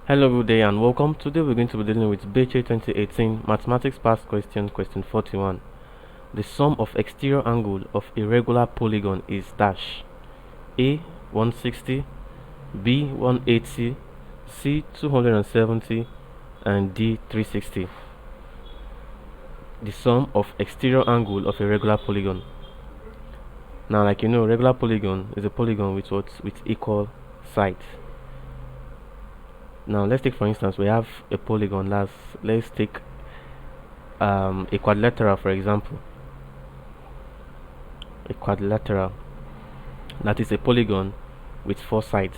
Hello, good day, and welcome. Today we're going to be dealing with BECE 2018 Mathematics Past Question, question 41. The sum of exterior angle of a regular polygon is dash A 160, B 180, C 270, and D 360. The sum of exterior angle of a regular polygon. Now, like you know, regular polygon is a polygon with equal sides. Now let's take, for instance, we have a polygon. Let's take a quadrilateral, for example. A quadrilateral, that is a polygon with 4 sides,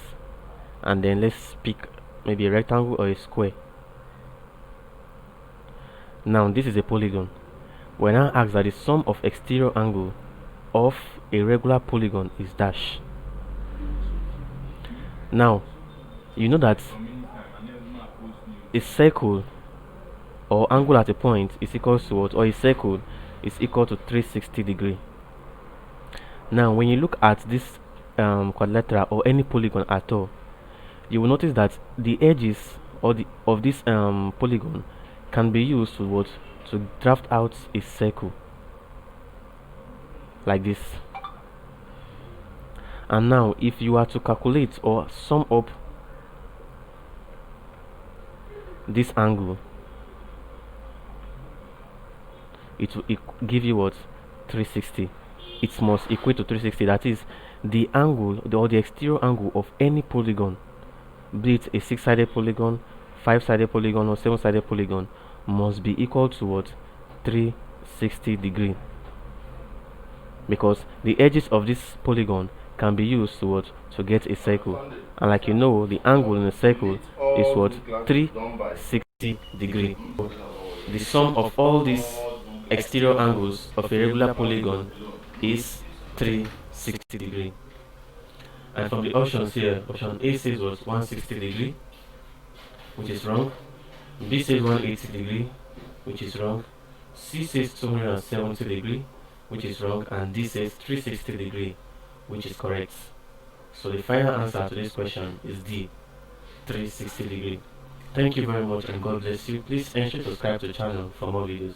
and then let's pick maybe a rectangle or a square. Now this is a polygon. We're now asked that the sum of exterior angle of a regular polygon is dash. Now you know that a circle or angle at a point is equal to what, or a circle is equal to 360 degree. Now when you look at this quadrilateral or any polygon at all, you will notice that the edges of this polygon can be used to draft out a circle like this. And now if you are to calculate or sum up this angle, it will give you what, 360. It must equate to 360. That is, the angle or the exterior angle of any polygon, be it a 6-sided polygon, 5-sided polygon, or 7-sided polygon, must be equal to what, 360 degree, because the edges of this polygon can be used to get a circle, and like you know, the angle in a circle is what, 360 degree. The sum of all these exterior angles of a regular polygon is 360 degree. And from the options here, option A says was 160 degree, which is wrong. B says 180 degree, which is wrong. C says 270 degree, which is wrong, and D says 360 degree, which is correct. So the final answer to this question is D, 360 degree. Thank you very much, and God bless you. Please ensure to subscribe to the channel for more videos.